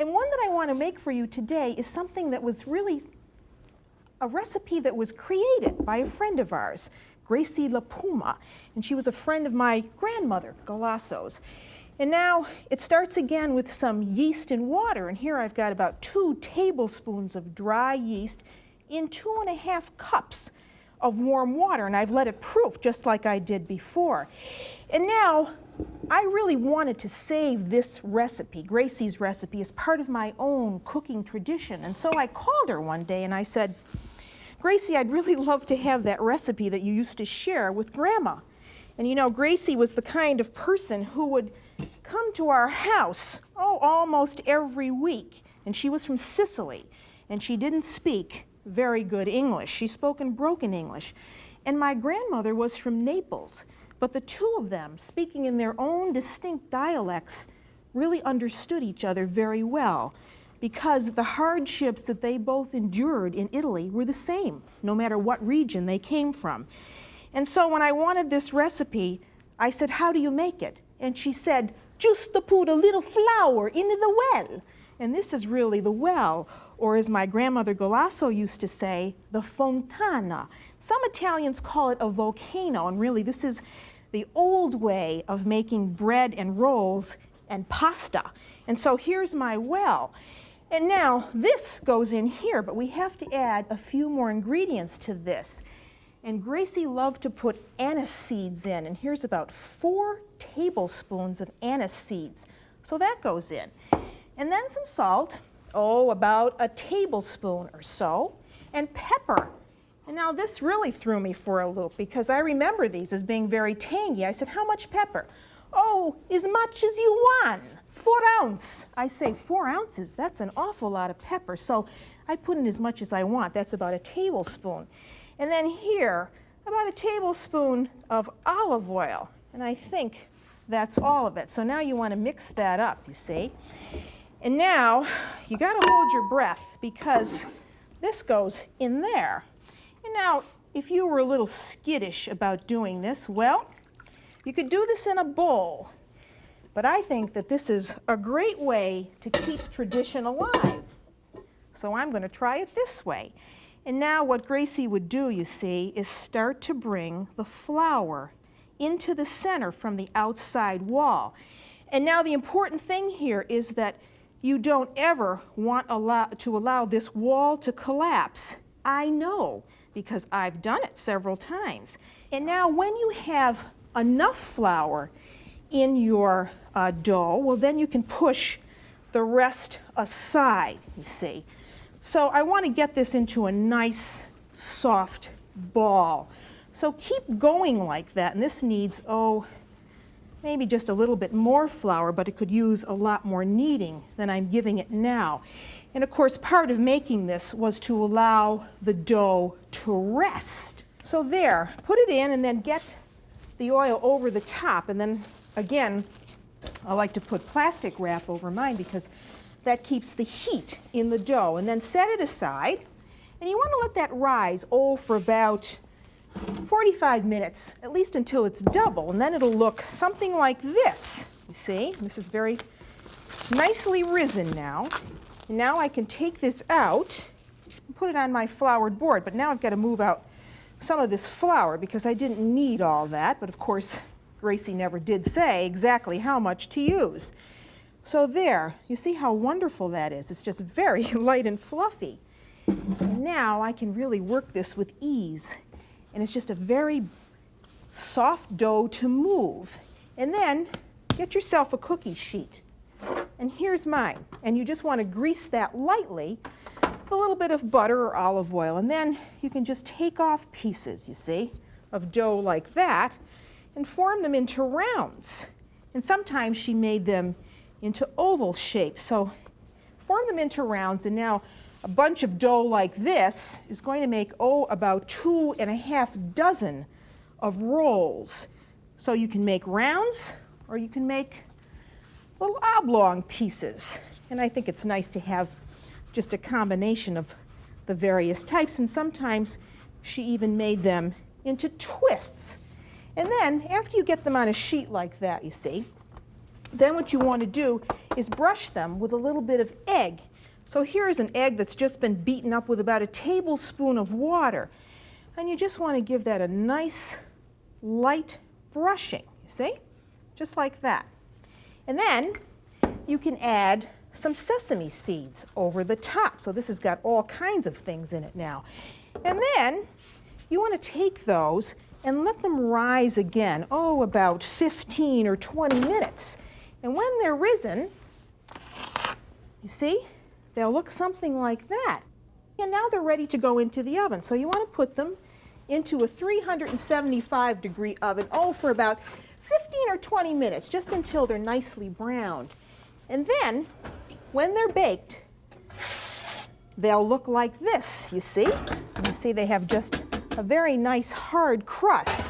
And one that I want to make for you today is something that was really a recipe that was created by a friend of ours, Gracie LaPuma. And she was a friend of my grandmother, Galasso's. And now it starts again with some yeast and water. And here I've got about 2 tablespoons of dry yeast in 2½ cups of warm water. And I've let it proof just like I did before. And now I really wanted to save this recipe, Gracie's recipe, as part of my own cooking tradition. And so I called her one day and I said, Gracie, I'd really love to have that recipe that you used to share with Grandma. And you know, Gracie was the kind of person who would come to our house, almost every week. And she was from Sicily, and she didn't speak very good English. She spoke in broken English. And my grandmother was from Naples. But the two of them, speaking in their own distinct dialects, really understood each other very well, because the hardships that they both endured in Italy were the same, no matter what region they came from. And so when I wanted this recipe, I said, how do you make it? And she said, just to put a little flour into the well. And this is really the well, or as my grandmother Galasso used to say, the fontana. Some Italians call it a volcano, and really this is the old way of making bread and rolls and pasta. And so here's my well. And now this goes in here, but we have to add a few more ingredients to this. And Gracie loved to put anise seeds in, and here's about 4 tablespoons of anise seeds. So that goes in. And then some salt, about a tablespoon or so, and pepper. And now this really threw me for a loop because I remember these as being very tangy. I said, how much pepper? Oh, as much as you want, 4 ounces. I say 4 ounces, that's an awful lot of pepper. So I put in as much as I want. That's about a tablespoon. And then here, about a tablespoon of olive oil. And I think that's all of it. So now you want to mix that up, you see. And now you got to hold your breath because this goes in there. And now, if you were a little skittish about doing this, well, you could do this in a bowl. But I think that this is a great way to keep tradition alive. So I'm going to try it this way. And now what Gracie would do, you see, is start to bring the flour into the center from the outside wall. And now the important thing here is that you don't ever want to allow this wall to collapse. I know, because I've done it several times. And now when you have enough flour in your dough, well, then you can push the rest aside, you see. So I want to get this into a nice, soft ball. So keep going like that. And this needs, maybe just a little bit more flour, but it could use a lot more kneading than I'm giving it now. And of course, part of making this was to allow the dough to rest. So there, put it in and then get the oil over the top. And then again, I like to put plastic wrap over mine because that keeps the heat in the dough. And then set it aside. And you want to let that rise, for about 45 minutes, at least until it's double. And then it'll look something like this. You see, this is very nicely risen now. And now I can take this out and put it on my floured board. But now I've got to move out some of this flour because I didn't need all that. But of course, Gracie never did say exactly how much to use. So there, you see how wonderful that is. It's just very light and fluffy. And now I can really work this with ease. And it's just a very soft dough to move. And then get yourself a cookie sheet. And here's mine. And you just want to grease that lightly with a little bit of butter or olive oil. And then you can just take off pieces, you see, of dough like that and form them into rounds. And sometimes she made them into oval shapes. So form them into rounds. And now a bunch of dough like this is going to make, about 2½ dozen of rolls. So you can make rounds or you can make little oblong pieces. And I think it's nice to have just a combination of the various types. And sometimes she even made them into twists. And then after you get them on a sheet like that, you see, Then what you want to do is brush them with a little bit of egg. So here's an egg that's just been beaten up with about a tablespoon of water. And you just want to give that a nice light brushing, you see? Just like that. And then you can add some sesame seeds over the top. So this has got all kinds of things in it now. And then you want to take those and let them rise again, about 15 or 20 minutes. And when they're risen, you see, they'll look something like that. And now they're ready to go into the oven. So you want to put them into a 375-degree oven, for about 15 or 20 minutes, just until they're nicely browned. And then, when they're baked, they'll look like this, you see? You see they have just a very nice hard crust.